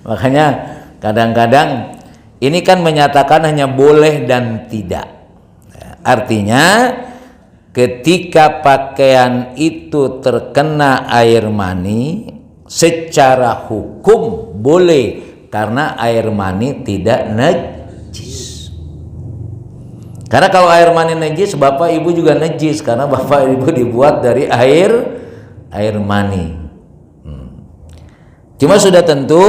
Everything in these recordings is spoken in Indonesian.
Makanya kadang-kadang ini kan menyatakan hanya boleh dan tidak. Artinya ketika pakaian itu terkena air mani, secara hukum boleh karena air mani tidak najis. Karena kalau air mani najis, bapak ibu juga najis karena bapak ibu dibuat dari air mani. Cuma sudah tentu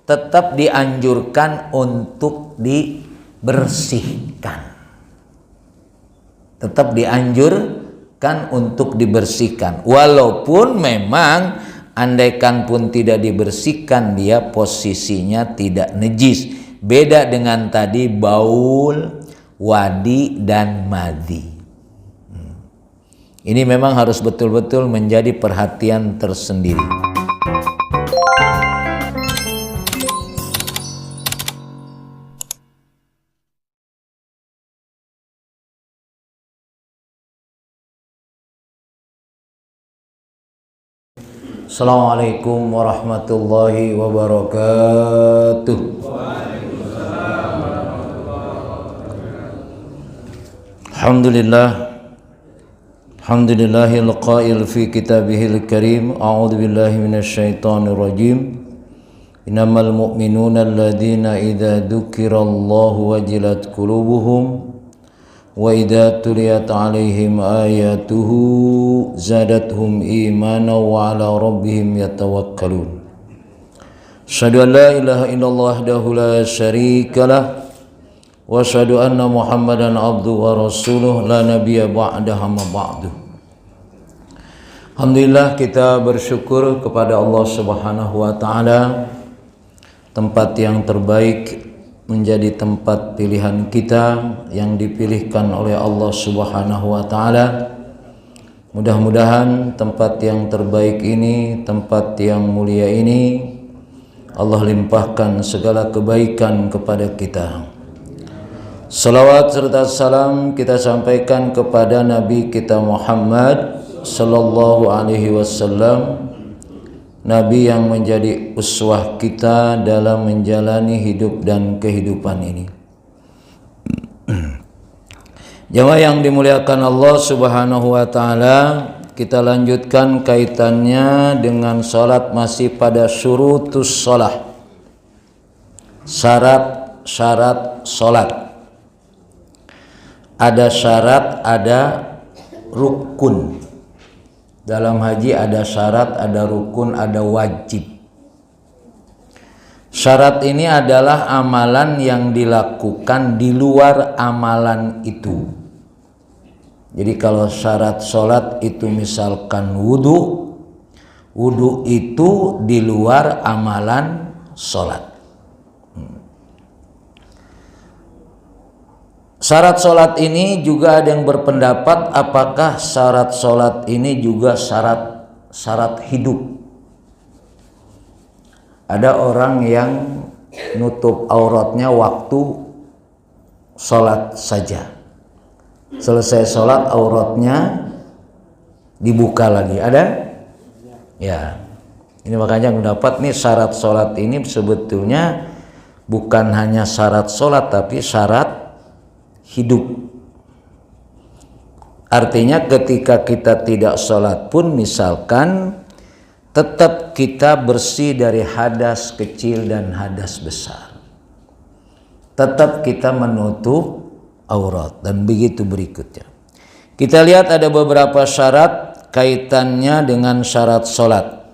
tetap dianjurkan untuk dibersihkan. Tetap dianjurkan untuk dibersihkan. Walaupun memang andaikan pun tidak dibersihkan, dia posisinya tidak najis. Beda dengan tadi baul, wadi, dan madi. Ini memang harus betul-betul menjadi perhatian tersendiri. Assalamualaikum warahmatullahi wabarakatuh. Alhamdulillahil qail fi kitabihil karim. A'udzu billahi minasyaitonir rajim. Innamal mu'minuna alladzina idza dzukirallahu wajilat qulubuhum wa idza tuliyat 'alaihim ayatuhu zadathum imanan wa 'ala rabbihim yatawakkalun. Asyhadu an la ilaha illallah wahdahu la syarikalah wa asyhadu anna Muhammadan abduhu wa rasuluh la nabiyya ba'dahu ma ba'du. Alhamdulillah, kita bersyukur kepada Allah Subhanahu wa taala, tempat yang terbaik menjadi tempat pilihan kita yang dipilihkan oleh Allah Subhanahu wa taala. Mudah-mudahan tempat yang terbaik ini, tempat yang mulia ini, Allah limpahkan segala kebaikan kepada kita. Salawat serta salam kita sampaikan kepada Nabi kita Muhammad sallallahu alaihi wasallam, Nabi yang menjadi uswah kita dalam menjalani hidup dan kehidupan ini. Jamaah yang dimuliakan Allah Subhanahu wa taala, kita lanjutkan kaitannya dengan salat, masih pada syurutus shalah. Syarat salat. Ada syarat, ada rukun. Dalam haji ada syarat, ada rukun, ada wajib. Syarat ini adalah amalan yang dilakukan di luar amalan itu. Jadi kalau syarat sholat itu misalkan wudhu, wudhu itu di luar amalan sholat. Syarat sholat ini juga ada yang berpendapat apakah syarat sholat ini juga syarat hidup. Ada orang yang nutup auratnya waktu sholat saja. Selesai sholat auratnya dibuka lagi. Ada? Ya. Ini makanya mendapat nih syarat sholat ini sebetulnya bukan hanya syarat sholat tapi syarat hidup. Artinya ketika kita tidak sholat pun misalkan, tetap kita bersih dari hadas kecil dan hadas besar. Tetap kita menutup aurat. Dan begitu berikutnya. Kita lihat ada beberapa syarat kaitannya dengan syarat sholat.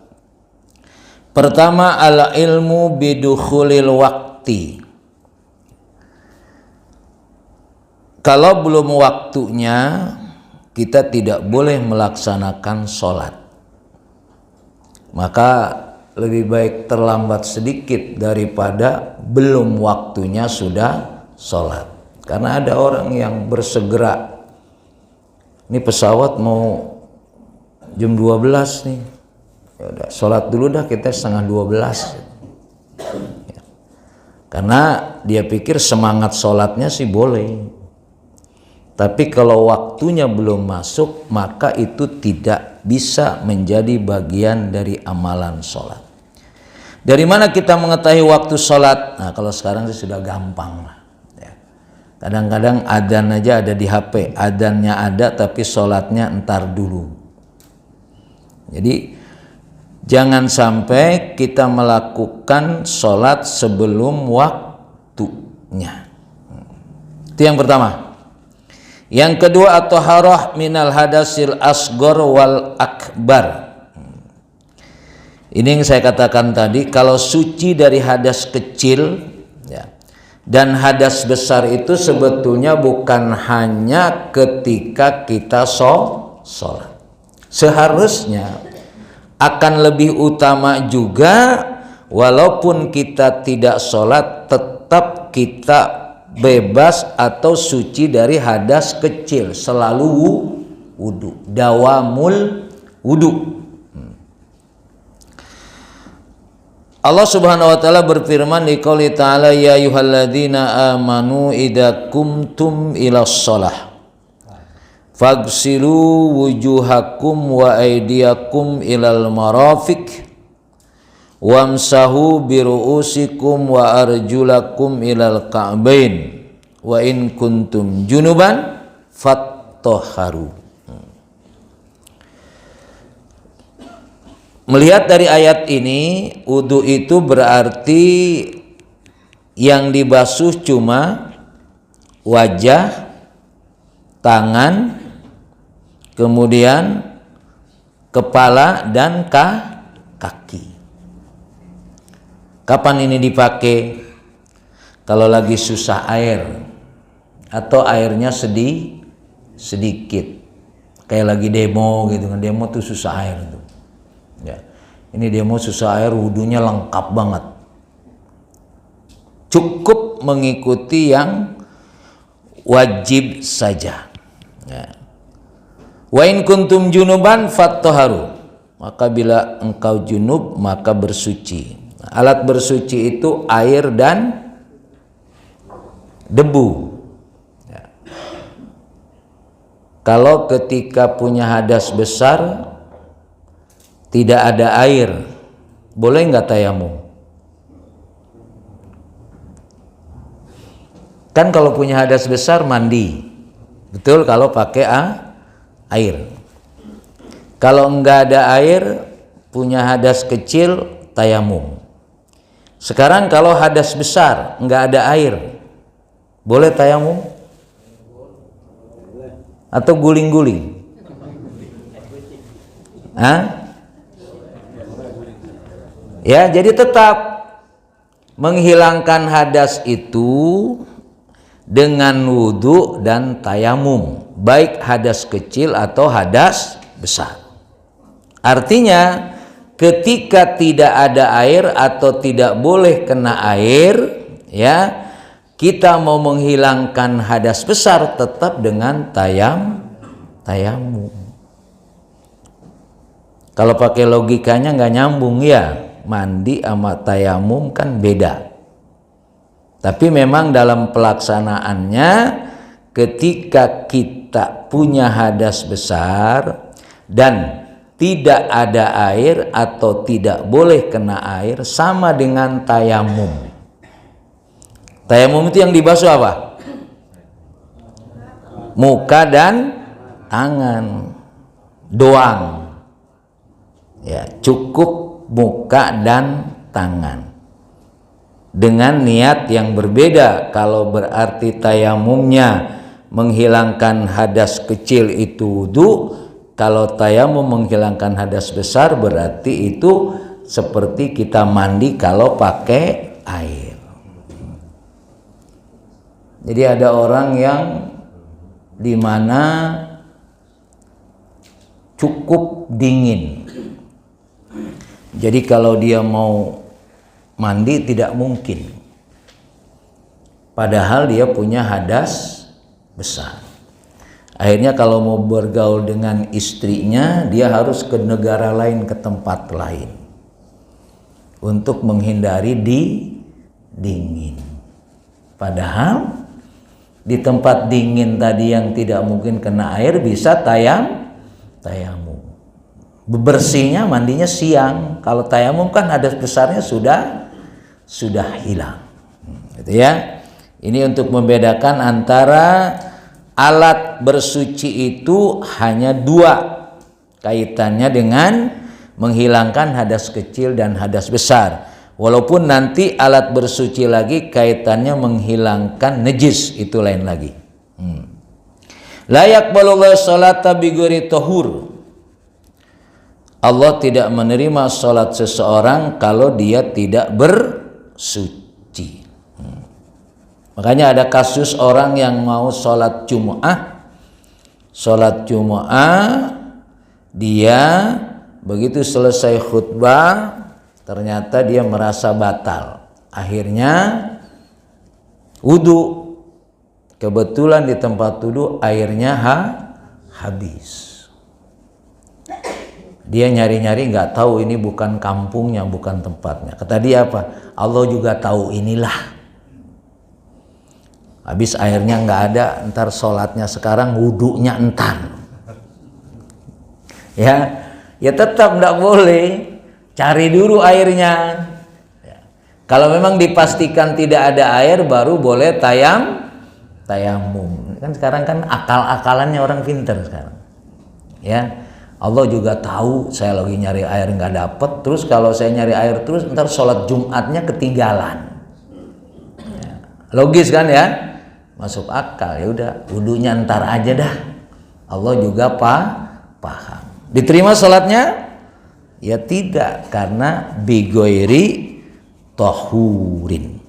Pertama, al ilmu bidukhulil waqti. Kalau belum waktunya, kita tidak boleh melaksanakan sholat. Maka lebih baik terlambat sedikit daripada belum waktunya sudah sholat. Karena ada orang yang bersegera. Ini pesawat mau jam 12 nih. Ya udah, sholat dulu dah, kita setengah 12. Ya. Karena dia pikir semangat sholatnya sih boleh. Tapi kalau waktunya belum masuk, maka itu tidak bisa menjadi bagian dari amalan sholat. Dari mana kita mengetahui waktu sholat? Nah, kalau sekarang sih sudah gampang lah. Ya. Kadang-kadang adzan aja ada di HP, adzannya ada tapi sholatnya entar dulu. Jadi jangan sampai kita melakukan sholat sebelum waktunya. Itu yang pertama. Yang kedua, at-taharah minal hadasil asghar wal akbar. Ini yang saya katakan tadi, kalau suci dari hadas kecil ya, dan hadas besar itu sebetulnya bukan hanya ketika kita sholat. Seharusnya akan lebih utama juga, walaupun kita tidak sholat tetap kita bebas atau suci dari hadas kecil, selalu wudu, dawamul wudu. Allah Subhanahu wa taala berfirman di qouli ta'ala, ya ayyuhalladzina amanu idza qumtum ilas shalah faghsilu wujuhakum wa aydiyakum ilal marafiq wamsahu biru'usikum wa arjulakum ilal ka'bain wa in kuntum junuban fattahharu. Melihat dari ayat ini, wudu itu berarti yang dibasuh cuma wajah, tangan, kemudian kepala dan kaki. Kapan ini dipakai? Kalau lagi susah air atau airnya sedikit, kayak lagi demo gitu kan, demo tuh susah air tuh. Ya, ini demo susah air, wudunya lengkap banget. Cukup mengikuti yang wajib saja. Ya. Wa in kuntum junuban fattahharu. Maka bila engkau junub maka bersuci. Alat bersuci itu air dan debu. Ya. Kalau ketika punya hadas besar tidak ada air, boleh nggak tayamum? Kan kalau punya hadas besar mandi, betul kalau pakai air. Kalau nggak ada air, punya hadas kecil, tayamum. Sekarang kalau hadas besar, nggak ada air, boleh tayamum? Atau guling-guling? Hah? Ya, jadi tetap menghilangkan hadas itu dengan wudu dan tayamum, baik hadas kecil atau hadas besar. Artinya ketika tidak ada air atau tidak boleh kena air, ya, kita mau menghilangkan hadas besar tetap dengan tayamum. Kalau pakai logikanya nggak nyambung ya. Mandi sama tayamum kan beda. Tapi memang dalam pelaksanaannya ketika kita punya hadas besar dan tidak ada air atau tidak boleh kena air sama dengan tayamum. Tayamum itu yang dibasuh apa? Muka dan tangan doang. Ya, cukup muka dan tangan. Dengan niat yang berbeda. Kalau berarti tayamumnya menghilangkan hadas kecil itu wudu, kalau tayamum menghilangkan hadas besar berarti itu seperti kita mandi kalau pakai air. Jadi ada orang yang dimana cukup dingin. Jadi kalau dia mau mandi tidak mungkin. Padahal dia punya hadas besar. Akhirnya kalau mau bergaul dengan istrinya, dia harus ke negara lain, ke tempat lain. Untuk menghindari dingin. Padahal di tempat dingin tadi yang tidak mungkin kena air bisa tayamum. bersihnya mandinya siang. Kalau tayamum kan hadas besarnya sudah hilang. Gitu ya. Ini untuk membedakan antara alat bersuci itu hanya dua, kaitannya dengan menghilangkan hadas kecil dan hadas besar. Walaupun nanti alat bersuci lagi kaitannya menghilangkan najis, itu lain lagi. La yaqbalullahu sholata bighairi tahur. Allah tidak menerima sholat seseorang kalau dia tidak bersuci. Makanya ada kasus orang yang mau sholat Jumu'ah. Sholat Jumu'ah, dia begitu selesai khutbah ternyata dia merasa batal. Akhirnya wudu. Kebetulan di tempat wudu airnya habis. Dia nyari-nyari nggak tahu ini bukan kampungnya, bukan tempatnya. Kata dia apa? Allah juga tahu inilah. Habis airnya nggak ada, ntar sholatnya sekarang, wudunya entar. Ya tetap nggak boleh. Cari dulu airnya. Ya. Kalau memang dipastikan tidak ada air, baru boleh tayamum. Kan sekarang kan akal-akalannya orang pintar sekarang. Ya. Allah juga tahu saya lagi nyari air nggak dapet, terus kalau saya nyari air terus ntar sholat Jumatnya ketinggalan. Ya. Logis kan ya, masuk akal. Ya udah, wudunya ntar aja dah. Allah juga paham. Diterima sholatnya? Ya tidak, karena bigoiri tahurin.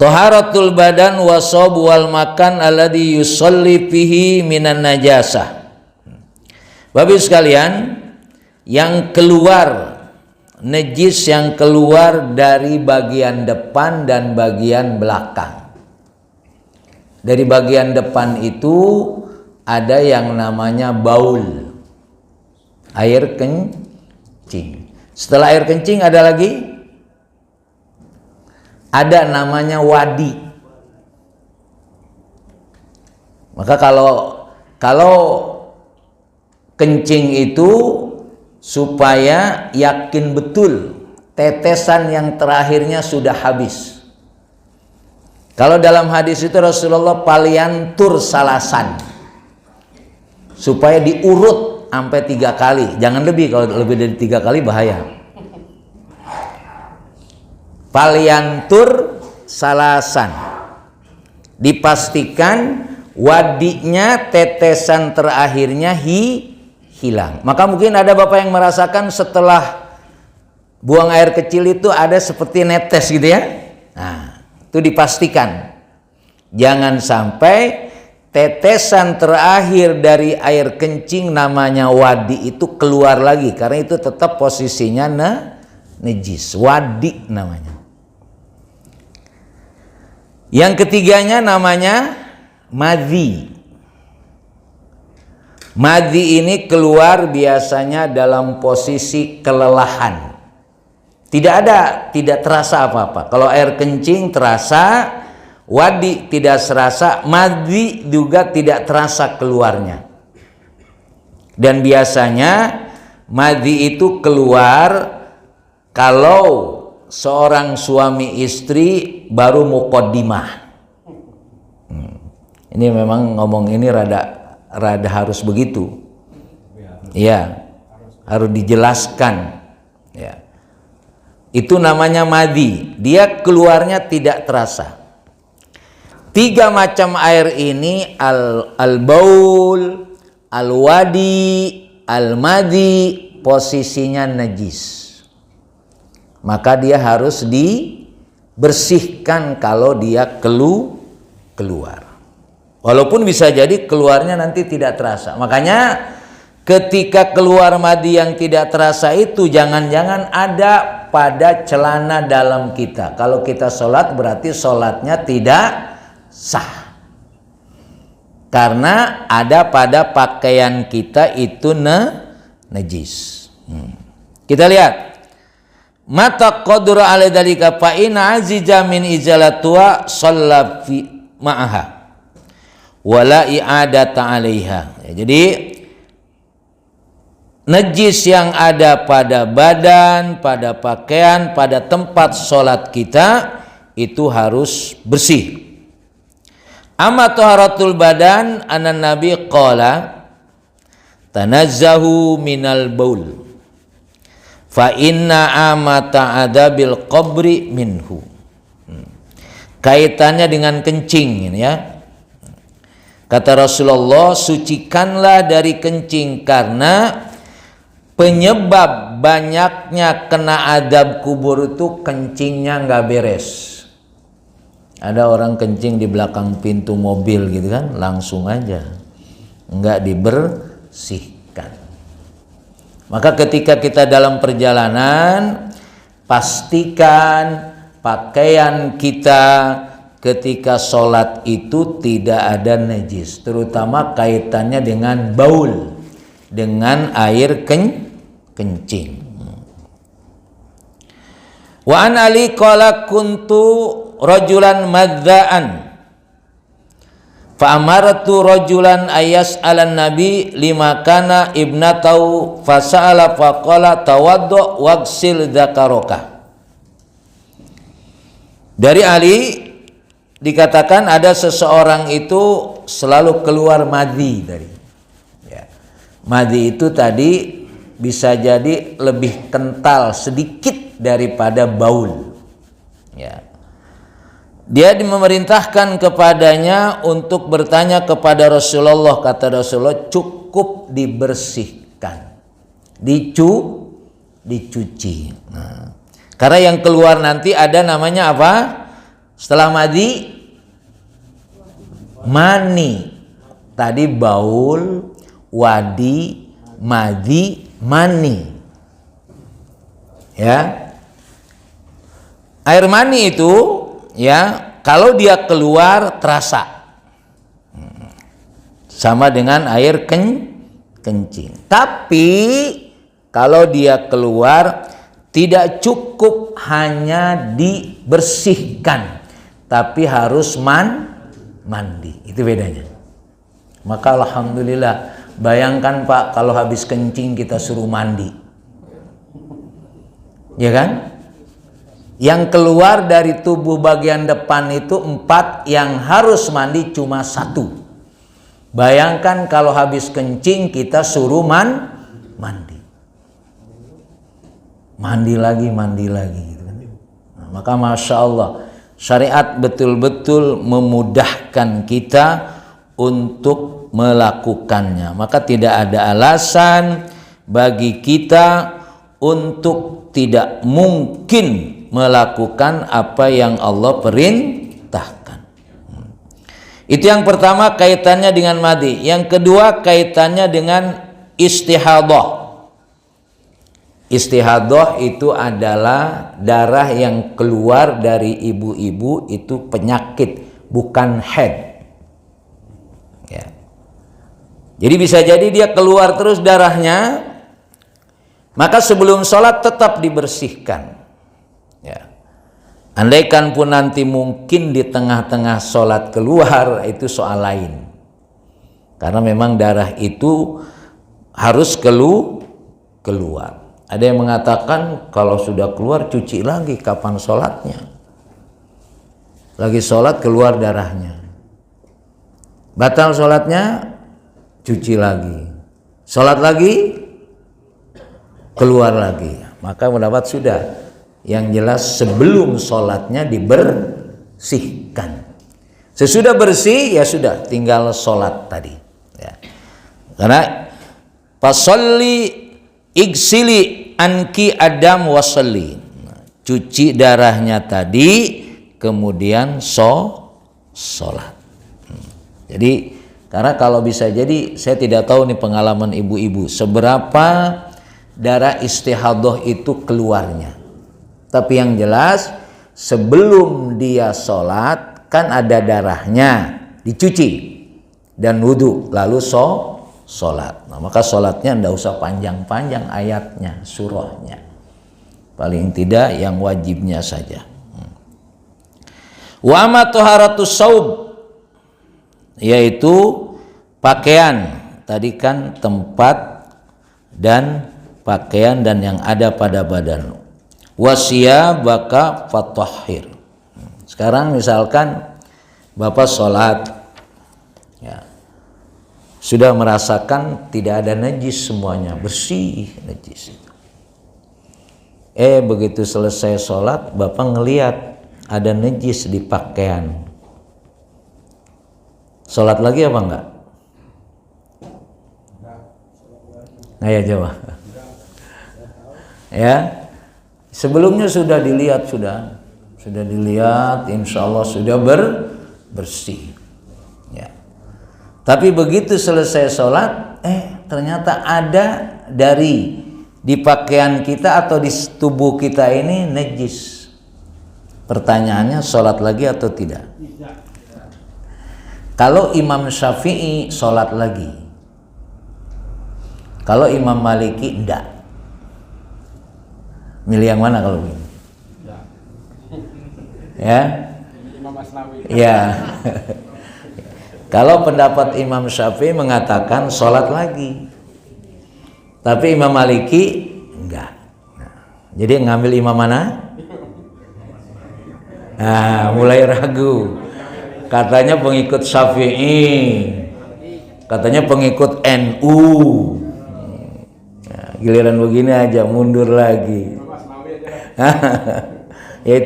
Taharatul badan wasob wal makan alladhi yusolli fihi minan najasah. Bapak sekalian, yang keluar najis yang keluar dari bagian depan dan bagian belakang. Dari bagian depan itu ada yang namanya baul, air kencing. Setelah air kencing ada lagi, ada namanya wadi. Maka kalau kencing itu supaya yakin betul tetesan yang terakhirnya sudah habis. Kalau dalam hadis itu Rasulullah paliantur salasan, supaya diurut sampai 3 kali, jangan lebih. Kalau lebih dari 3 kali bahaya. Paliantur salasan, dipastikan wadinya tetesan terakhirnya hilang. Maka mungkin ada bapak yang merasakan setelah buang air kecil itu ada seperti netes gitu ya. Nah, itu dipastikan jangan sampai tetesan terakhir dari air kencing namanya wadi itu keluar lagi, karena itu tetap posisinya najis. Wadi namanya. Yang ketiganya namanya madhi. Madhi ini keluar biasanya dalam posisi kelelahan. Tidak terasa apa-apa. Kalau air kencing terasa, wadi tidak serasa, madhi juga tidak terasa keluarnya. Dan biasanya madhi itu keluar kalau seorang suami istri baru muqaddimah. Ini memang ngomong ini rada harus begitu. Ya, harus dijelaskan. Ya. Itu namanya madhi. Dia keluarnya tidak terasa. 3 macam air ini, al-baul, al-wadi, al-madhi, posisinya najis. Maka dia harus dibersihkan kalau dia keluar. Walaupun bisa jadi keluarnya nanti tidak terasa. Makanya ketika keluar madhi yang tidak terasa itu jangan-jangan ada pada celana dalam kita. Kalau kita sholat berarti sholatnya tidak sah. Karena ada pada pakaian kita itu najis. Kita lihat. Mata qadra ala dalika fa in azija min izalatua shalla fi ma'aha wala i'adata 'alaiha. Ya, jadi najis yang ada pada badan, pada pakaian, pada tempat sholat kita itu harus bersih. Amma taharatul badan, anan Nabi qala tanazzahu minal baul fa inna amata adabil qabri minhu. Kaitannya dengan kencing ini ya. Kata Rasulullah, sucikanlah dari kencing karena penyebab banyaknya kena adab kubur itu kencingnya nggak beres. Ada orang kencing di belakang pintu mobil gitu kan, langsung aja nggak dibersihkan. Maka ketika kita dalam perjalanan, pastikan pakaian kita ketika sholat itu tidak ada najis, terutama kaitannya dengan baul, dengan air kencing. Wa an Ali qala kuntu rajulan madzaan fa amartu rajulan ayas alan nabi lima kana ibnatau fasa'ala faqala tawaddu wagsil dzakaraka. Dari Ali dikatakan ada seseorang itu selalu keluar madhi dari. Ya. Madhi itu tadi bisa jadi lebih kental sedikit daripada baul. Ya. Dia memerintahkan kepadanya untuk bertanya kepada Rasulullah. Kata Rasulullah, cukup dibersihkan, dicuci. Nah, karena yang keluar nanti ada namanya apa? Setelah madi, mani. Tadi baul, wadi, madi, mani. Ya. Air mani itu ya, kalau dia keluar terasa. Sama dengan air kencing. Tapi kalau dia keluar tidak cukup hanya dibersihkan, tapi harus mandi. Itu bedanya. Maka alhamdulillah, bayangkan Pak, kalau habis kencing kita suruh mandi, ya kan? Yang keluar dari tubuh bagian depan itu 4, yang harus mandi cuma 1. Bayangkan kalau habis kencing kita suruh mandi. Mandi lagi gitu kan. Nah, maka Masya Allah, syariat betul-betul memudahkan kita untuk melakukannya. Maka tidak ada alasan bagi kita untuk tidak mungkin melakukan apa yang Allah perintahkan. Itu yang pertama, kaitannya dengan madi. Yang kedua, kaitannya dengan istihadah. Istihadah itu adalah darah yang keluar dari ibu-ibu, itu penyakit, bukan haid. Ya. Jadi bisa jadi dia keluar terus darahnya, maka sebelum sholat tetap dibersihkan. Ya. Andaikan pun nanti mungkin di tengah-tengah sholat keluar, itu soal lain. Karena memang darah itu harus keluar. Ada yang mengatakan kalau sudah keluar cuci lagi, kapan sholatnya? Lagi sholat keluar darahnya, batal sholatnya, cuci lagi. Sholat lagi, keluar lagi. Maka mendapat sudah. Yang jelas sebelum sholatnya dibersihkan. Sesudah bersih ya sudah, tinggal sholat tadi. Ya. Karena fasolli igsili anki adam wasalli, cuci darahnya tadi, kemudian sholat. Jadi karena kalau bisa jadi, saya tidak tahu nih pengalaman ibu-ibu seberapa darah istihadah itu keluarnya. Tapi yang jelas sebelum dia sholat kan ada darahnya, dicuci dan wudhu, lalu sholat. Nah, maka sholatnya tidak usah panjang-panjang ayatnya, surahnya. Paling tidak yang wajibnya saja. Wa ma taharatus saub, yaitu pakaian. Tadi kan tempat dan pakaian dan yang ada pada badan. Wasiyabaka fatahhir. Sekarang misalkan Bapak sholat, ya, sudah merasakan tidak ada najis, semuanya bersih najis. Begitu selesai sholat, Bapak ngelihat ada najis di pakaian. Sholat lagi apa enggak? Ya jawab. Ya, sebelumnya sudah dilihat, sudah dilihat, insya Allah sudah bersih. Ya. Tapi begitu selesai sholat, ternyata ada di pakaian kita atau di tubuh kita ini najis. Pertanyaannya, sholat lagi atau tidak? Kalau Imam Syafi'i sholat lagi, kalau Imam Maliki enggak. Milih yang mana kalau begini? Ya. Ya. Kalau pendapat Imam Syafi'i mengatakan sholat lagi, tapi Imam Maliki enggak. Jadi ngambil imam mana? Nah, mulai ragu. Katanya pengikut Syafi'i, katanya pengikut NU. Nah, giliran begini aja mundur lagi. Ya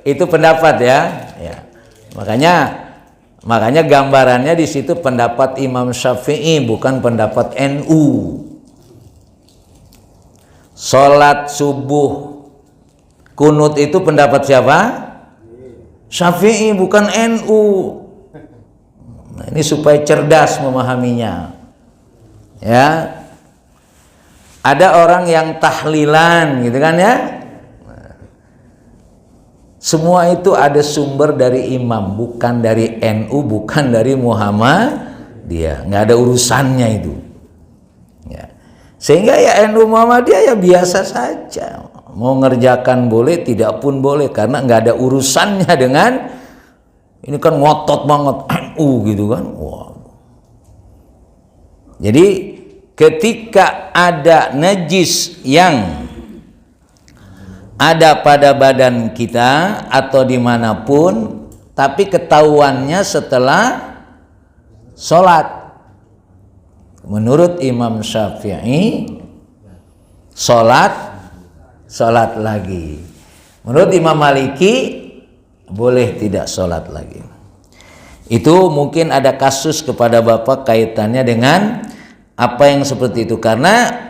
itu pendapat ya. Makanya gambarannya di situ pendapat Imam Syafi'i, bukan pendapat NU. Sholat subuh kunut itu pendapat siapa? Syafi'i, bukan NU. Nah, ini supaya cerdas memahaminya. Ya. Ada orang yang tahlilan gitu kan ya. Semua itu ada sumber dari imam, bukan dari NU, bukan dari Muhammadiyah. Nggak ada urusannya itu. Ya. Sehingga ya NU Muhammadiyah ya biasa saja. Mau ngerjakan boleh, tidak pun boleh, karena nggak ada urusannya dengan ini kan ngotot banget NU gitu kan. Wow. Jadi ketika ada najis yang ada pada badan kita atau dimanapun, tapi ketahuannya setelah sholat, menurut Imam Syafi'i sholat lagi. Menurut Imam Maliki boleh tidak sholat lagi. Itu mungkin ada kasus kepada Bapak kaitannya dengan apa yang seperti itu, karena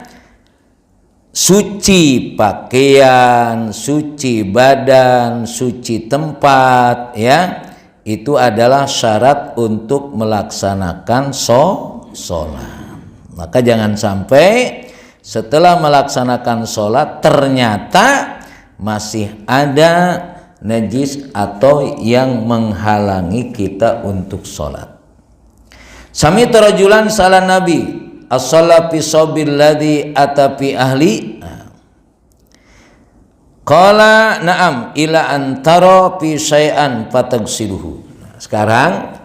suci pakaian, suci badan, suci tempat, ya, itu adalah syarat untuk melaksanakan sholat. Maka jangan sampai setelah melaksanakan sholat ternyata masih ada najis atau yang menghalangi kita untuk sholat. Sami tarajulan salah Nabi as-salla fi sabil ladzi atapi ahli. Qala na'am ila antara fi syai'an fatagsiluhu. Sekarang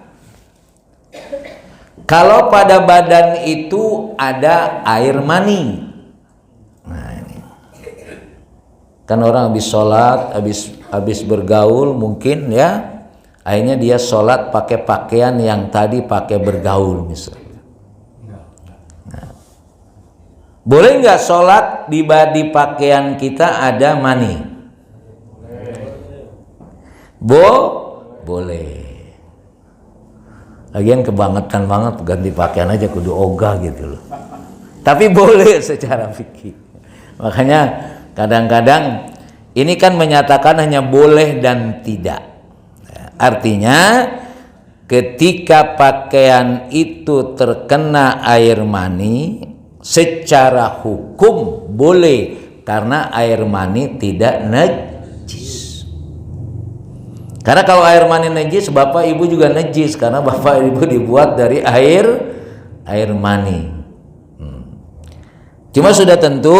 kalau pada badan itu ada air mani. Nah, ini. Kan orang habis sholat, habis bergaul mungkin ya, akhirnya dia sholat pakai pakaian yang tadi pakai bergaul misalnya. Boleh nggak sholat di pakaian kita ada mani? Boleh. Lagian kebangetan banget ganti pakaian aja kudu ogah gitu loh. Tapi boleh secara fikih. Makanya kadang-kadang ini kan menyatakan hanya boleh dan tidak. Artinya ketika pakaian itu terkena air mani, secara hukum boleh, karena air mani tidak najis. Karena kalau air mani najis, bapak ibu juga najis, karena bapak ibu dibuat dari air mani. Cuma sudah tentu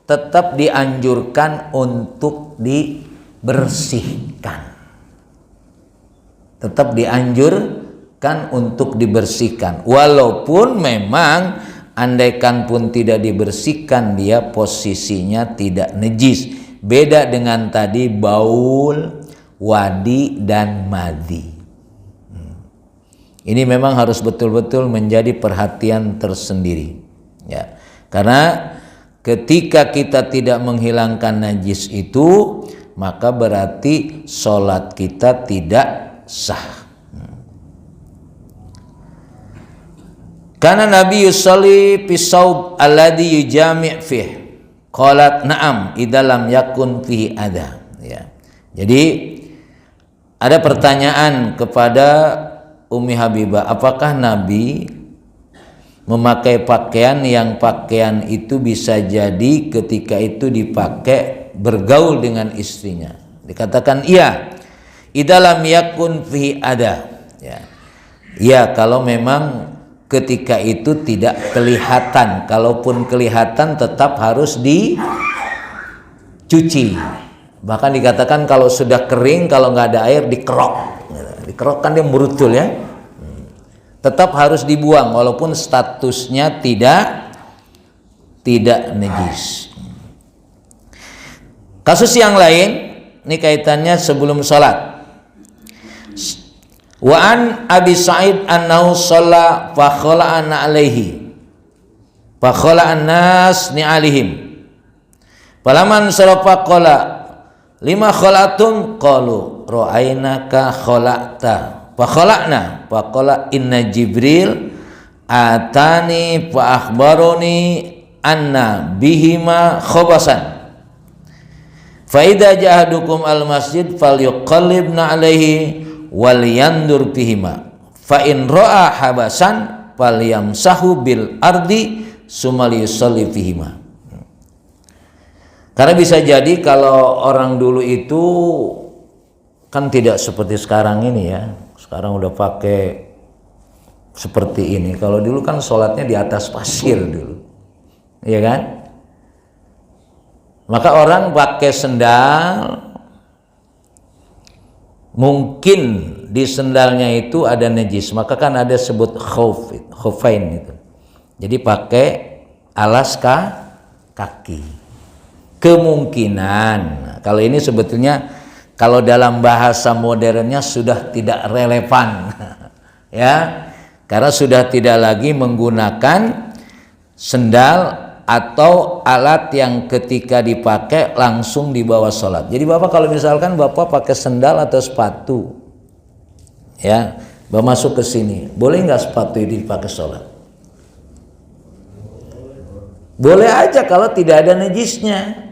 tetap dianjurkan untuk dibersihkan. Tetap dianjurkan untuk dibersihkan, walaupun memang andaikan pun tidak dibersihkan dia posisinya tidak najis. Beda dengan tadi baul, wadi dan madhi. Ini memang harus betul-betul menjadi perhatian tersendiri, ya. Karena ketika kita tidak menghilangkan najis itu, maka berarti sholat kita tidak sah. Karena Nabi yusalli fi saub alladhi yujami' fih. Qalat na'am idza lam yakun fihi adha. Ya. Jadi ada pertanyaan kepada Ummi Habibah, apakah Nabi memakai pakaian yang pakaian itu bisa jadi ketika itu dipakai bergaul dengan istrinya? Dikatakan iya. Idza lam yakun fihi adha. Ya. Ya, kalau memang ketika itu tidak kelihatan, kalaupun kelihatan tetap harus dicuci. Bahkan dikatakan kalau sudah kering, kalau nggak ada air dikerok. Dikerok kan dia merutul ya. Tetap harus dibuang walaupun statusnya tidak najis. Kasus yang lain, ini kaitannya sebelum sholat. Wa an Abi Sa'id annahu shalla fa khala'ana alaihi fa khala'an nas ni alihim falaman sarafa qala lima khala'tum qalu ra'ainaka khala'ta fa khala'na fa qala inna Jibril atani fa akhbaroni anna bihima khabasan fa idza jahadukum al masjid falyuqallibna alaihi wal yandur bihima fa in ra'a habasan falyamsahu bil ardi sumali yusalli bihima. Karena bisa jadi kalau orang dulu itu kan tidak seperti sekarang ini ya. Sekarang udah pakai seperti ini. Kalau dulu kan sholatnya di atas pasir dulu, iya kan? Maka orang pakai sendal, mungkin di sendalnya itu ada najis, maka kan ada sebut khufain itu. Jadi pakai alas kaki. Kemungkinan, kalau ini sebetulnya kalau dalam bahasa modernnya sudah tidak relevan, ya, karena sudah tidak lagi menggunakan sendal atau alat yang ketika dipakai langsung dibawa sholat. Jadi Bapak kalau misalkan Bapak pakai sendal atau sepatu, ya, Bapak masuk ke sini, boleh nggak sepatu ini dipakai sholat? Boleh aja kalau tidak ada najisnya.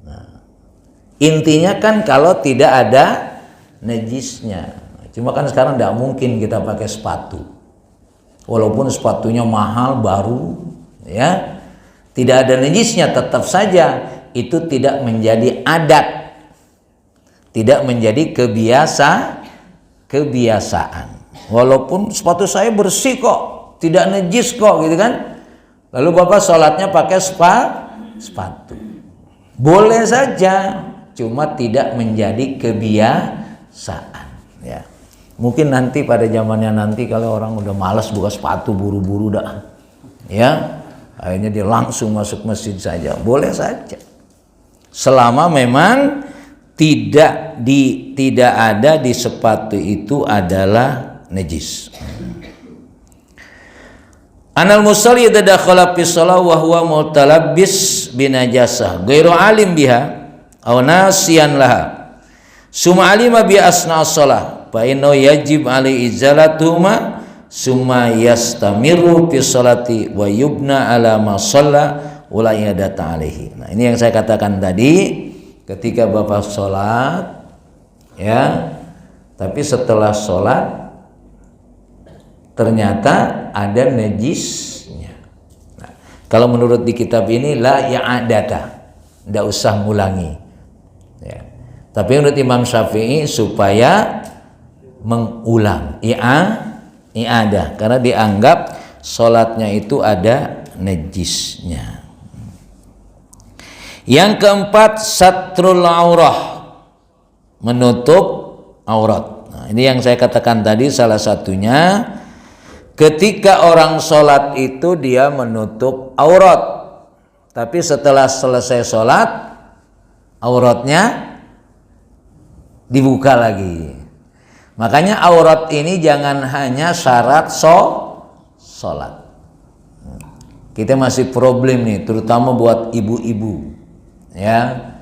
Nah, intinya kan kalau tidak ada najisnya. Cuma kan sekarang tidak mungkin kita pakai sepatu, walaupun sepatunya mahal baru, ya. Tidak ada najisnya, tetap saja itu tidak menjadi adat, tidak menjadi kebiasaan. Walaupun sepatu saya bersih kok, tidak najis kok, gitu kan? Lalu Bapak sholatnya pakai sepatu, boleh saja, cuma tidak menjadi kebiasaan. Ya, mungkin nanti pada zamannya nanti kalau orang udah malas buka sepatu buru-buru dah, ya. Akhirnya dia langsung masuk masjid saja, boleh saja, selama memang tidak ada di sepatu itu adalah najis. Anal musalli tadakhala fi shalah wa huwa mutalabbis binajasah ghairu alim biha aw nasiyan laha summa alima bi asna shalah fa inna yajib ali izalatuhuma summa yastamiru fi sholati wa yubna ala ma shalla wala yadata alaihi. Nah, ini yang saya katakan tadi, ketika Bapak sholat, ya, tapi setelah sholat ternyata ada najisnya. Nah, kalau menurut di kitab ini la ya'adata, tidak usah ngulangi, ya. Tapi menurut Imam Syafi'i supaya mengulang, i'adah, karena dianggap sholatnya itu ada najisnya. Yang keempat, satrul aurah, menutup aurat. Nah, ini yang saya katakan tadi salah satunya ketika orang sholat itu dia menutup aurat, tapi setelah selesai sholat auratnya dibuka lagi. Makanya aurat ini jangan hanya syarat sholat. Kita masih problem nih, terutama buat ibu-ibu ya,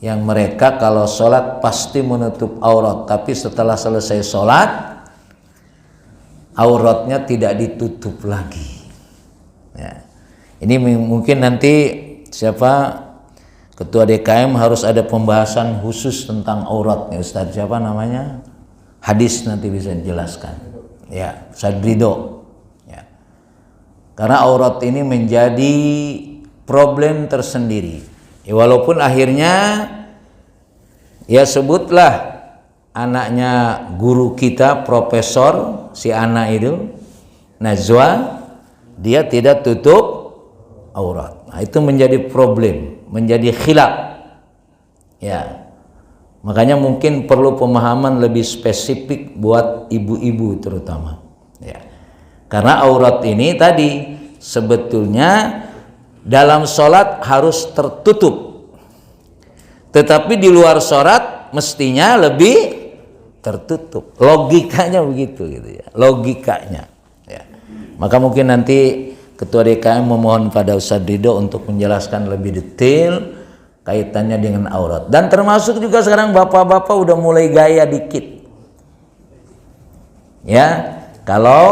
yang mereka kalau sholat pasti menutup aurat, tapi setelah selesai sholat auratnya tidak ditutup lagi ya. Ini mungkin nanti siapa ketua DKM harus ada pembahasan khusus tentang aurat ya, Ustadz siapa namanya, hadis nanti bisa dijelaskan ya, Ustadz Ridho ya. Karena aurat ini menjadi problem tersendiri ya, walaupun akhirnya ya sebutlah anaknya guru kita profesor si anak itu Najwa, dia tidak tutup aurat. Nah, itu menjadi problem, menjadi khilaf ya. Makanya mungkin perlu pemahaman lebih spesifik buat ibu-ibu terutama ya. Karena aurat ini tadi sebetulnya dalam sholat harus tertutup, tetapi di luar sholat mestinya lebih tertutup. Logikanya begitu gitu ya, logikanya ya. Maka mungkin nanti Ketua DKM memohon pada Ustadz Ridho untuk menjelaskan lebih detail kaitannya dengan aurat. Dan termasuk juga sekarang bapak-bapak udah mulai gaya dikit ya. Kalau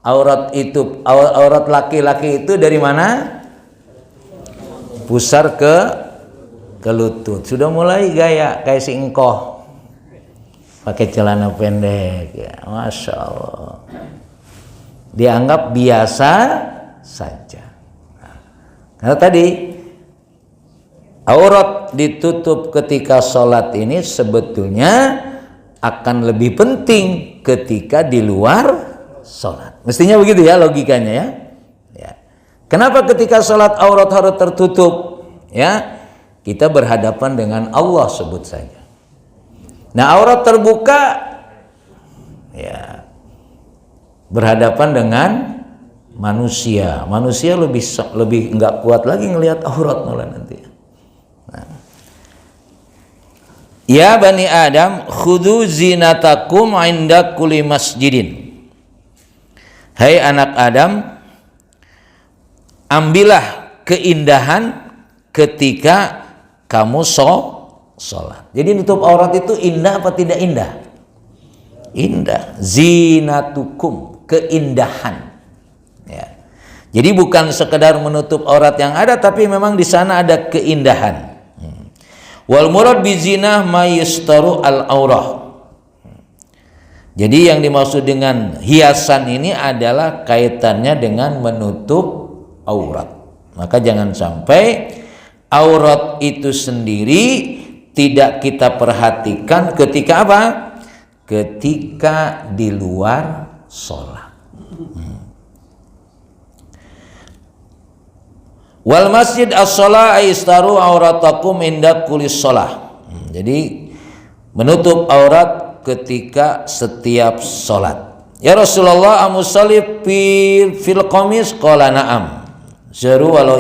aurat itu, aurat laki-laki itu dari mana? Pusar ke lutut. Sudah mulai gaya kayak si engkoh, pakai celana pendek ya, Masya Allah, dianggap biasa saja. Nah, karena tadi aurat ditutup ketika sholat ini sebetulnya akan lebih penting ketika di luar sholat. Mestinya begitu ya logikanya ya. Ya. Kenapa ketika sholat aurat harus tertutup? Ya, kita berhadapan dengan Allah sebut saja. Nah, aurat terbuka ya berhadapan dengan manusia. Manusia lebih nggak kuat lagi ngelihat aurat malah nanti. Nah. Ya bani Adam, khudhu zinatakum inda kulli masjidin. Hai anak Adam, ambillah keindahan ketika kamu sholat. Jadi nutup aurat itu indah apa tidak indah? Indah. Zinatukum, keindahan. Ya. Jadi bukan sekedar menutup aurat yang ada, tapi memang di sana ada keindahan. Wal murad bizinah mayustaru al aurah. Jadi yang dimaksud dengan hiasan ini adalah kaitannya dengan menutup aurat. Maka jangan sampai aurat itu sendiri tidak kita perhatikan ketika apa? Ketika di luar sholat. Wal masjid as-shalah aistaru auratakum inda kulli shalah. Jadi menutup aurat ketika setiap sholat. Ya Rasulullah amusalli fil qamis qala na'am. Zaru walau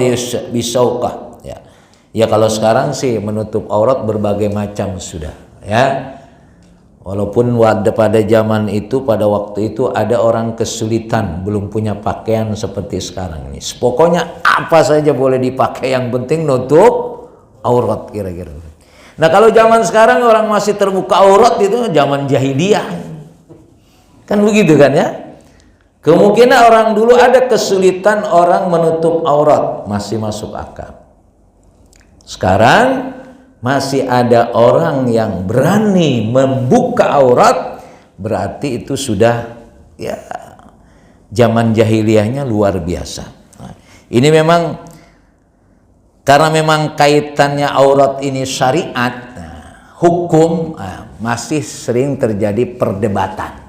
bisauqah. Ya. Ya kalau sekarang sih menutup aurat berbagai macam sudah ya. Walaupun pada zaman itu, pada waktu itu ada orang kesulitan, belum punya pakaian seperti sekarang ini. Pokoknya apa saja boleh dipakai, yang penting nutup aurat kira-kira. Nah kalau zaman sekarang orang masih terbuka aurat itu zaman jahiliyah. Kan begitu kan ya? Kemungkinan orang dulu ada kesulitan orang menutup aurat, masih masuk akal. Sekarang masih ada orang yang berani membuka aurat, berarti itu sudah ya zaman jahiliyahnya luar biasa. Nah, ini memang karena memang kaitannya aurat ini syariat, hukum, masih sering terjadi perdebatan.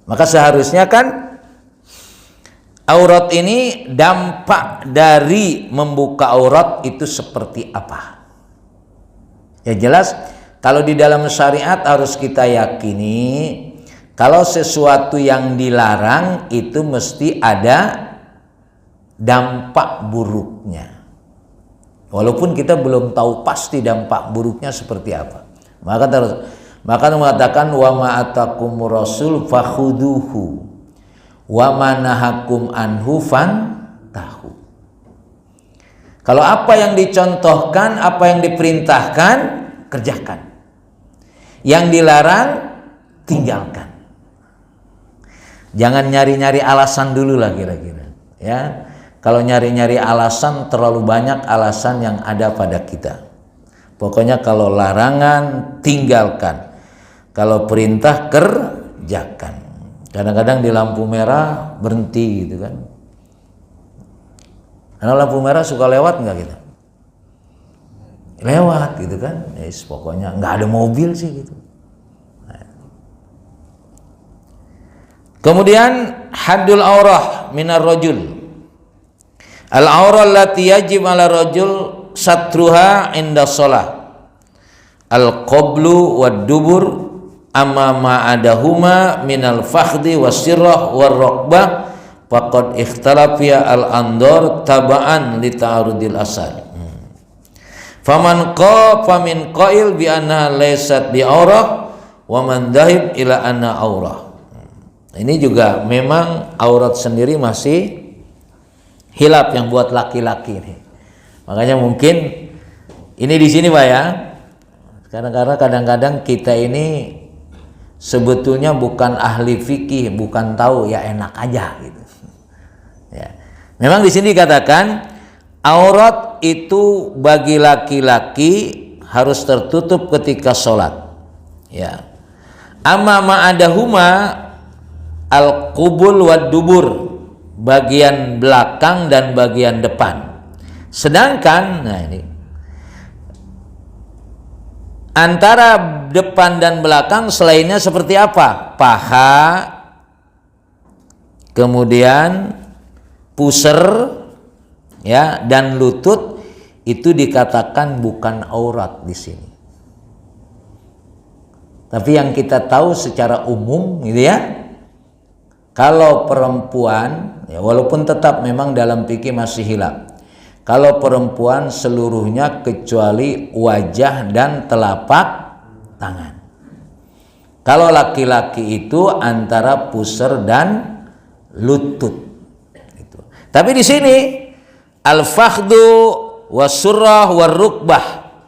Maka seharusnya kan aurat ini dampak dari membuka aurat itu seperti apa? Ya jelas kalau di dalam syariat harus kita yakini Kalau sesuatu yang dilarang itu mesti ada dampak buruknya. Walaupun kita belum tahu pasti dampak buruknya seperti apa. Maka mengatakan wa ma atakumur rasul fakhuduhu wa ma nahakum anhu fantahu. Kalau apa yang dicontohkan, apa yang diperintahkan, kerjakan. Yang dilarang, tinggalkan. Jangan nyari-nyari alasan dulu lah kira-kira. Ya, kalau nyari-nyari alasan, terlalu banyak alasan yang ada pada kita. Pokoknya kalau larangan, tinggalkan. Kalau perintah, kerjakan. Kadang-kadang di lampu merah berhenti gitu kan. Karena lampu merah suka lewat nggak kita? Lewat gitu kan. Yes, pokoknya nggak ada mobil sih gitu. Kemudian haddul aurah minar rajul. Al aurah allati yajib ala rajul satruha inda shalah. Al qablu wad dubur amma ma adahuma minal fakhdi wasirrah war raqbah faqad ikhtalafiya al andor taba'an li ta'arudil asal. Faman qafa min qail bi anna laysat bi aurah wa man dhahib ila anna aurah. Ini juga memang aurat sendiri masih hilaf yang buat laki-laki nih. Makanya mungkin ini di sini Pak ya. Karena kadang-kadang kita ini sebetulnya bukan ahli fikih, bukan tahu, ya enak aja gitu. Ya. Memang di sini dikatakan aurat itu bagi laki-laki harus tertutup ketika sholat. Ya. Amma ma'adahuma al-qubul wad dubur, bagian belakang dan bagian depan. Sedangkan antara depan dan belakang selainnya seperti apa? Paha, kemudian pusar, ya, dan lutut itu dikatakan bukan aurat di sini. Tapi yang kita tahu secara umum gitu ya, kalau perempuan, ya walaupun tetap memang dalam fikih masih hilaf. Kalau perempuan seluruhnya kecuali wajah dan telapak tangan. Kalau laki-laki itu antara pusar dan lutut. Gitu. Tapi di sini al-fakhdu wasurrah warukbah,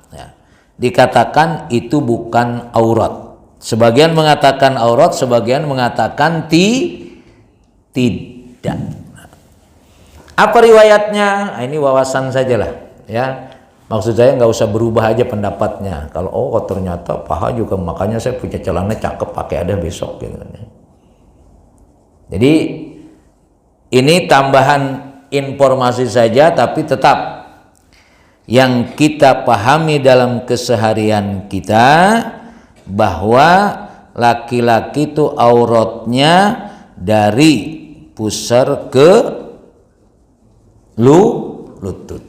ya, dikatakan itu bukan aurat. Sebagian mengatakan aurat, sebagian mengatakan tidak. Apa riwayatnya? Nah, ini wawasan sajalah, ya. Maksud saya nggak usah berubah aja pendapatnya. Kalau ternyata paha juga, makanya saya punya celana cakep, pakai ada besok gitu. Jadi ini tambahan informasi saja, tapi tetap yang kita pahami dalam keseharian kita bahwa laki-laki itu auratnya dari pusar ke lutut.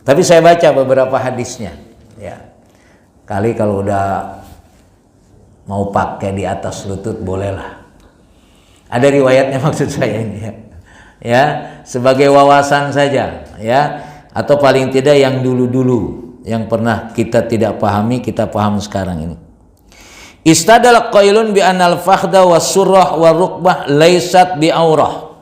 Tapi saya baca beberapa hadisnya, ya. Kali kalau udah mau pakai di atas lutut bolehlah. Ada riwayatnya maksud saya ini, ya. Ya, sebagai wawasan saja, ya. Atau paling tidak yang dulu-dulu yang pernah kita tidak pahami, kita paham sekarang ini. Istadal qailun bi anal fakhda wasurrah warukbah laysat bi aurah.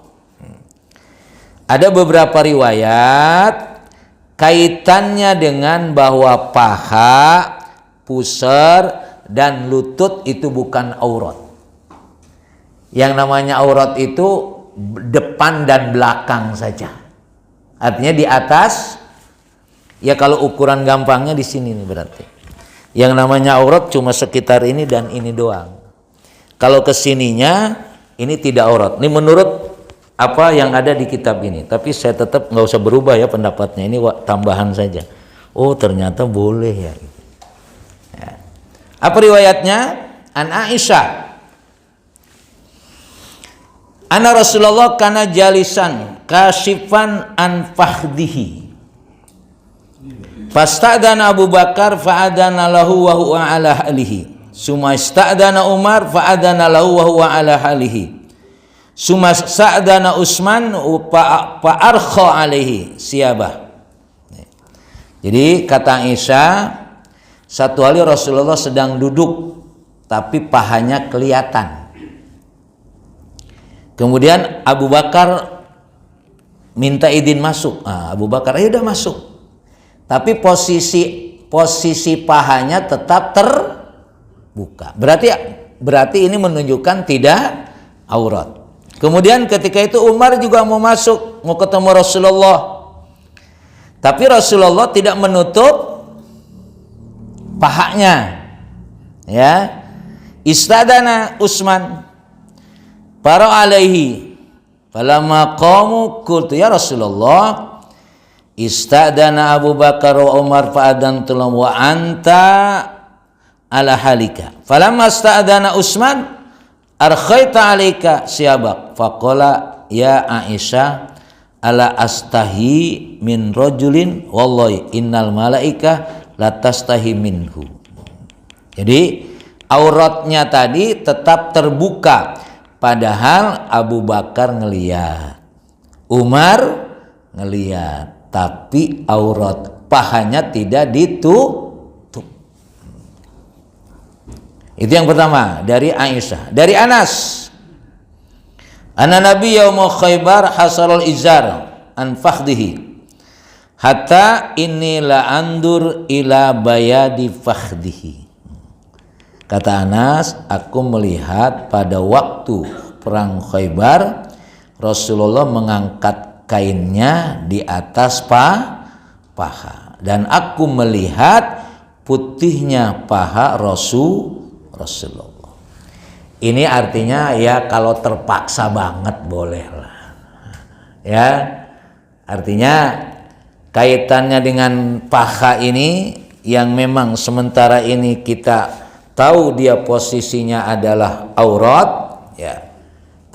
Ada beberapa riwayat kaitannya dengan bahwa paha, pusar, dan lutut itu bukan aurat. Yang namanya aurat itu depan dan belakang saja. Artinya di atas, ya kalau ukuran gampangnya di sini nih berarti. Yang namanya aurat cuma sekitar ini dan ini doang. Kalau kesininya ini tidak aurat. Ini menurut apa yang ada di kitab ini, tapi saya tetap nggak usah berubah ya pendapatnya, ini tambahan saja. Oh ternyata boleh ya. Apa riwayatnya? An Aisyah, anna Rasulullah kana jalisan kasifan an fakhdihi, fasta'dana Abu Bakar fa'adana lahu wa huwa ala alihi, Summa ista'dana Umar fa'adana lahu wa huwa ala halihi. Summa ista'dana Utsman fa arkha alaihi siyabah. Jadi kata Aisyah, satu hari Rasulullah sedang duduk tapi pahanya kelihatan. Kemudian Abu Bakar minta izin masuk. Abu Bakar, ayo udah masuk. Tapi posisi pahanya tetap terbuka. Berarti ini menunjukkan tidak aurat. Kemudian ketika itu Umar juga mau masuk, mau ketemu Rasulullah. Tapi Rasulullah tidak menutup pahanya. Ya. Istadana Utsman para alaihi. Falamma qamu qultu ya Rasulullah istadana Abu Bakar wa Umar fa'adantu lahum wa anta ala halika. Falamma istadana Utsman arkhaita alaika siyabak. Faqala ya Aisyah ala astahi min rajulin wallahi innal malaika latastahi minhu. Jadi auratnya tadi tetap terbuka, padahal Abu Bakar ngelihat, Umar ngelihat, tapi aurat pahanya tidak ditutup. Itu yang pertama dari Aisyah. Dari Anas, anna Nabi yaum Khaybar hasarul izar an fakhdihi hatta inni la andur ila bayadi fakhdihi. Kata Anas, aku melihat pada waktu perang Khaybar Rasulullah mengangkat kainnya di atas paha dan aku melihat putihnya paha Rasulullah. Ini artinya ya kalau terpaksa banget boleh lah. Ya, artinya kaitannya dengan paha ini yang memang sementara ini kita tahu dia posisinya adalah aurat, ya.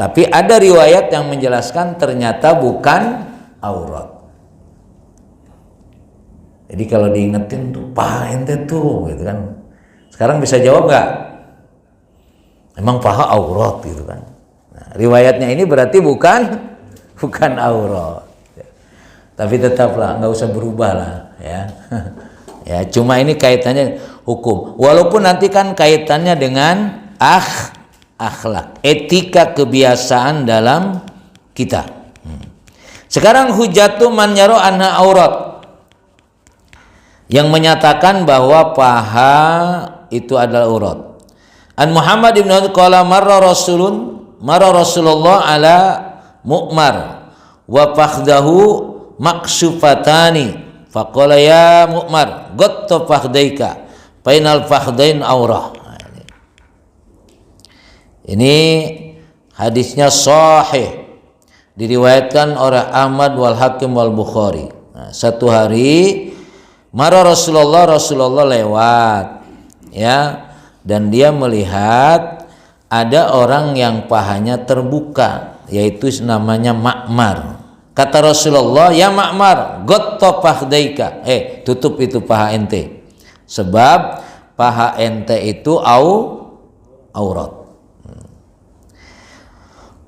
Tapi ada riwayat yang menjelaskan ternyata bukan aurat. Jadi kalau diingetin tuh paha ente tuh, gitu kan. Sekarang bisa jawab nggak? Emang paha aurat gitu kan. Nah, riwayatnya ini berarti bukan aurat. Tapi tetaplah nggak usah berubah lah ya. Ya, cuma ini kaitannya hukum. Walaupun nanti kan kaitannya dengan akhlak, etika kebiasaan dalam kita. Sekarang hujatu man yaro anna aurat. Yang menyatakan bahwa paha itu adalah aurat. An Muhammad ibn qala marra Rasulullah ala mu'mar wa fakhdahu maksufatani faqala ya mu'mar ghatta fakhdaika fainal fakhdain aurah. Ini hadisnya sahih, diriwayatkan oleh Ahmad wal Hakim wal Bukhari. Satu hari marra Rasulullah lewat, ya, dan dia melihat ada orang yang pahanya terbuka, yaitu namanya Ma'mar. Kata Rasulullah, ya Ma'mar, ghatta fakhdaika, tutup itu paha ente, sebab paha ente itu aurat.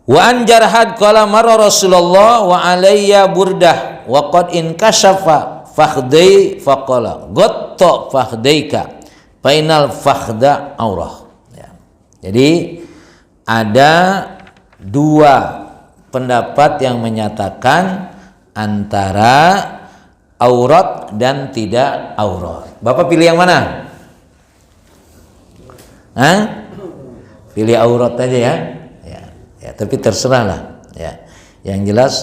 Wa an Jarhad qala marra Rasulullah wa alayya burdah wa qad inkashafa fakhdai faqala ghatta fakhdaika fainal fakhda aurah. Ya. Jadi ada dua pendapat yang menyatakan antara aurat dan tidak aurat. Bapak pilih yang mana? Pilih aurat aja ya. Ya, tapi terserah lah. Ya. Yang jelas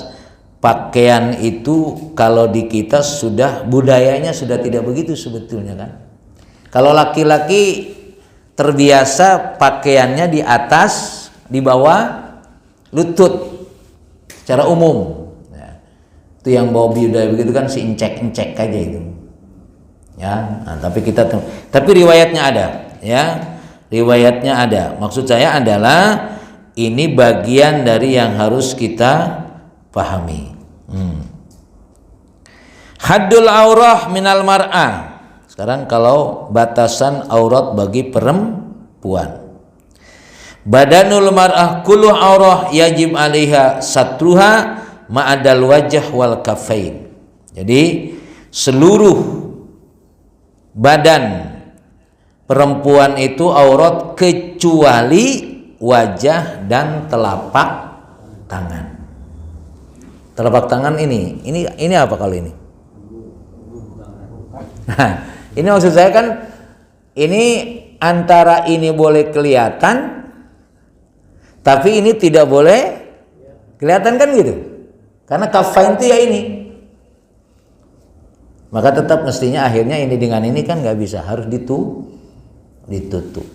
pakaian itu kalau di kita sudah budayanya sudah tidak begitu sebetulnya kan. Kalau laki-laki terbiasa pakaiannya di atas, di bawah lutut secara umum. Ya. Itu yang bawa budaya begitu kan si incek-incek aja itu. Ya, nah, tapi riwayatnya ada, ya. Riwayatnya ada. Maksud saya adalah ini bagian dari yang harus kita pahami. Haddul aurah minal mar'ah. Sekarang kalau batasan aurat bagi perempuan. Badanul mar'ah kullu aurah yajib 'alaiha satruha ma'adal wajah wal kafain. Jadi seluruh badan perempuan itu aurat kecuali wajah dan telapak tangan. Telapak tangan ini apa kalau ini? Nah, ini maksud saya kan ini antara ini boleh kelihatan tapi ini tidak boleh kelihatan kan gitu. Karena kafain itu ya ini. Maka tetap mestinya akhirnya ini dengan ini kan nggak bisa, harus ditutup.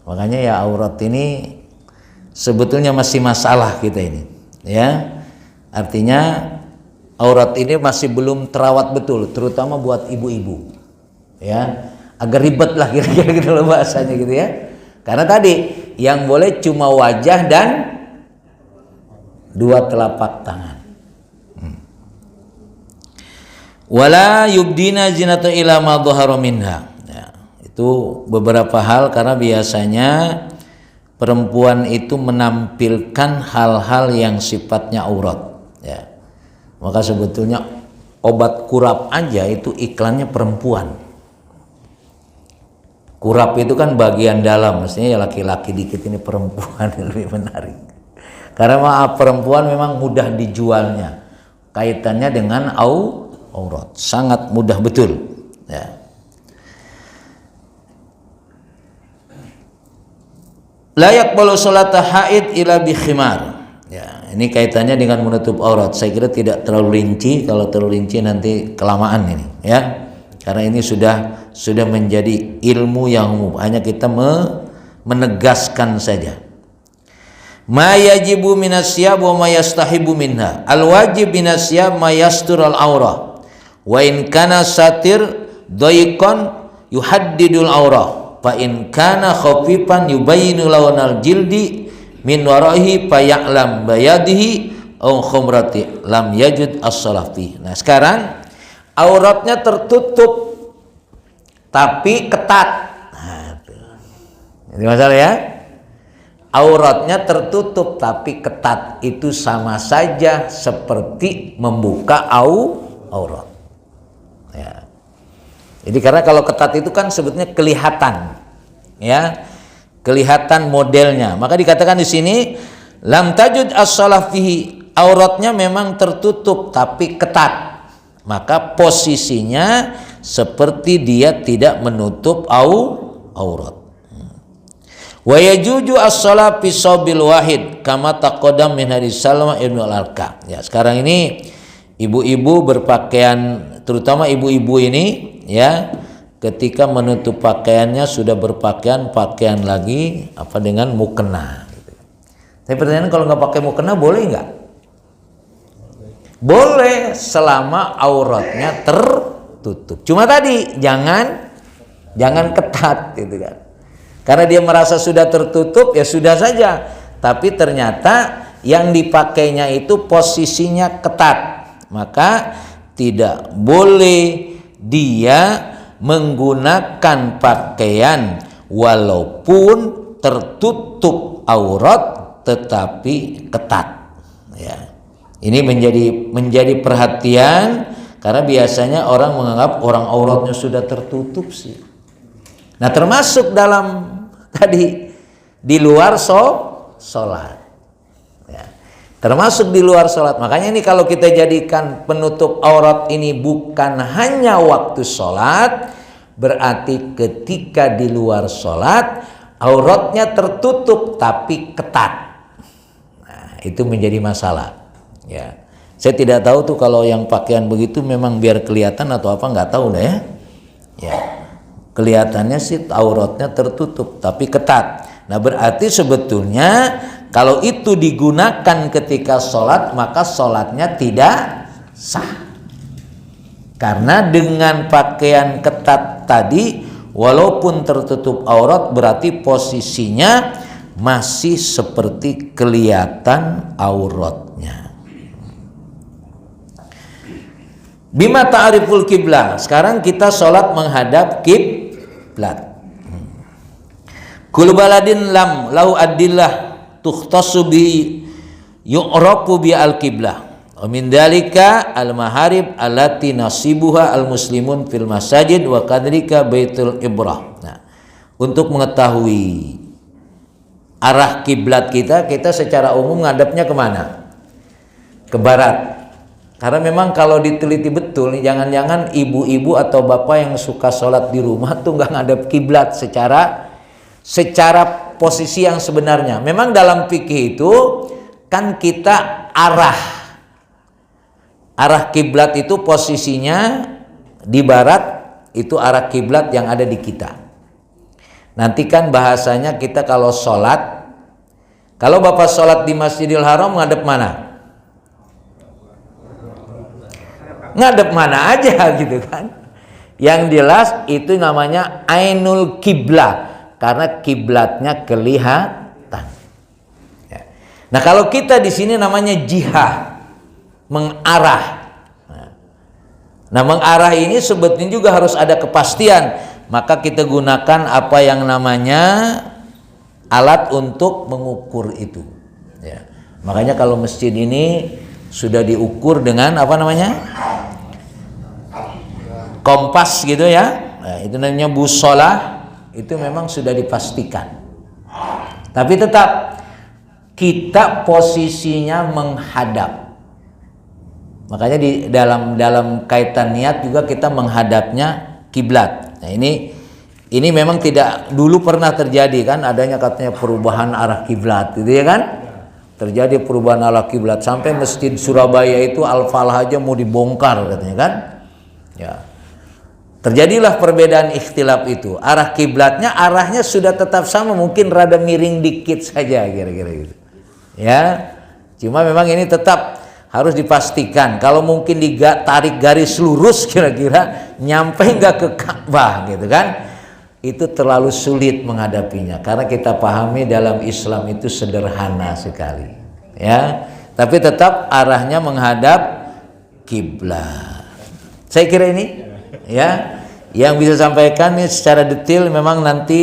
Makanya ya aurat ini sebetulnya masih masalah kita ini, ya. Artinya aurat ini masih belum terawat betul, terutama buat ibu-ibu, ya. Agak ribet lah kira-kira gitu loh bahasanya gitu ya. Karena tadi yang boleh cuma wajah dan dua telapak tangan. Wala yubdina zinata ila ma dhahara minha. Ya, itu beberapa hal karena biasanya perempuan itu menampilkan hal-hal yang sifatnya aurat. Ya. Maka sebetulnya obat kurap aja itu iklannya perempuan. Kurap itu kan bagian dalam, mestinya ya laki-laki dikit, ini perempuan lebih menarik. Karena maaf perempuan memang mudah dijualnya, kaitannya dengan aurat, sangat mudah betul. Ya. Layak bolu salata haid ila bi khimar. Ya, ini kaitannya dengan menutup aurat. Saya kira tidak terlalu rinci, kalau terlalu rinci nanti kelamaan ini, ya. Karena ini sudah menjadi ilmu yang umum, hanya kita menegaskan saja. Ma yajibu minas siyab wa ma yastahibu minha. Al wajib minas siyab ma yastur al aurah. Wa in kana satir daiqan yuhaddidul aurah. Fa in kana khafifan yubayyinu lawanal jildi min warahi fa ya'lam bayadihi aw khumrati lam yajud as-salafi. Nah, sekarang auratnya tertutup tapi ketat. Nah, ini masalah ya. Auratnya tertutup tapi ketat, itu sama saja seperti membuka aurat. Ya. Jadi karena kalau ketat itu kan sebetulnya kelihatan, ya, kelihatan modelnya. Maka dikatakan di sini lam tajud as-salafihi, auratnya memang tertutup tapi ketat. Maka posisinya seperti dia tidak menutup aurat. Wa yajuju as-salat fi sabil wahid kama taqaddam min hadis Salmah ibnu al-Arqa. Ya, sekarang ini ibu-ibu berpakaian, terutama ibu-ibu ini, ya, ketika menutup pakaiannya sudah berpakaian lagi apa dengan mukena. Tapi pertanyaan, kalau nggak pakai mukena boleh nggak? Boleh selama auratnya tertutup. Cuma tadi jangan ketat gitu kan. Karena dia merasa sudah tertutup, ya sudah saja. Tapi ternyata yang dipakainya itu posisinya ketat. Maka tidak boleh dia menggunakan pakaian walaupun tertutup aurat tetapi ketat. Ya. Ini menjadi perhatian karena biasanya orang menganggap orang auratnya sudah tertutup sih. Nah, termasuk dalam tadi di luar sholat. Ya. Termasuk di luar sholat. Makanya ini kalau kita jadikan penutup aurat ini bukan hanya waktu sholat, berarti ketika di luar sholat auratnya tertutup tapi ketat. Nah, itu menjadi masalah. Ya, saya tidak tahu tuh kalau yang pakaian begitu memang biar kelihatan atau apa, nggak tahu dah ya. Ya, kelihatannya sih auratnya tertutup tapi ketat. Nah, berarti sebetulnya kalau itu digunakan ketika sholat maka sholatnya tidak sah. Karena dengan pakaian ketat tadi walaupun tertutup aurat berarti posisinya masih seperti kelihatan auratnya. Bima ta'riful kiblah. Sekarang kita sholat menghadap kiblat. kiblat. Kullu baladin lam lau adillah tukhtassu bi yu'rafu bi al-qiblah. Wa min dzalika al-maharib allati nasibuha al-muslimun fil masajid wa kadrika baitul ibrah. Nah, untuk mengetahui arah kiblat kita secara umum ngadepnya kemana? Ke barat. Karena memang kalau diteliti betul, jangan-jangan ibu-ibu atau bapak yang suka sholat di rumah tuh nggak ngadep kiblat secara posisi yang sebenarnya. Memang dalam fikih itu kan kita arah kiblat itu posisinya di barat, itu arah kiblat yang ada di kita. Nanti kan bahasanya kita kalau sholat, kalau bapak sholat di Masjidil Haram ngadep mana? Ngadep mana aja gitu kan. Yang jelas itu namanya ainul kiblah, karena kiblatnya kelihatan. Ya. Nah kalau kita di sini namanya jihah, mengarah. Nah mengarah ini sebetulnya juga harus ada kepastian. Maka kita gunakan apa yang namanya alat untuk mengukur itu. Ya. Makanya kalau masjid ini sudah diukur dengan apa namanya? Kompas gitu ya. Nah, itu namanya bussolah. Itu memang sudah dipastikan. Tapi tetap kita posisinya menghadap. Makanya di dalam kaitan niat juga kita menghadapnya kiblat. Nah, ini memang tidak dulu pernah terjadi kan, adanya katanya perubahan arah kiblat gitu ya kan? Terjadi perubahan arah kiblat sampai Masjid Surabaya itu Al-Falah aja mau dibongkar katanya kan? Ya. Terjadilah perbedaan ikhtilaf itu. Arah kiblatnya arahnya sudah tetap sama, mungkin rada miring dikit saja kira-kira gitu. Ya. Cuma memang ini tetap harus dipastikan. Kalau mungkin ditarik garis lurus kira-kira nyampe nggak ke Ka'bah gitu kan? Itu terlalu sulit menghadapinya karena kita pahami dalam Islam itu sederhana sekali. Ya. Tapi tetap arahnya menghadap kiblat. Saya kira ini ya yang bisa sampaikan ini secara detail memang nanti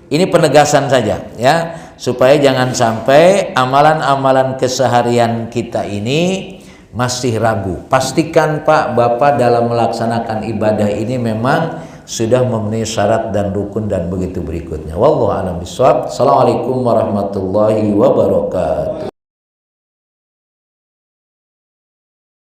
ini penegasan saja ya supaya jangan sampai amalan-amalan keseharian kita ini masih ragu. Pastikan Pak Bapak dalam melaksanakan ibadah ini memang sudah memenuhi syarat dan rukun dan begitu berikutnya. Wallahu a'lam bishawab. Assalamualaikum warahmatullahi wabarakatuh.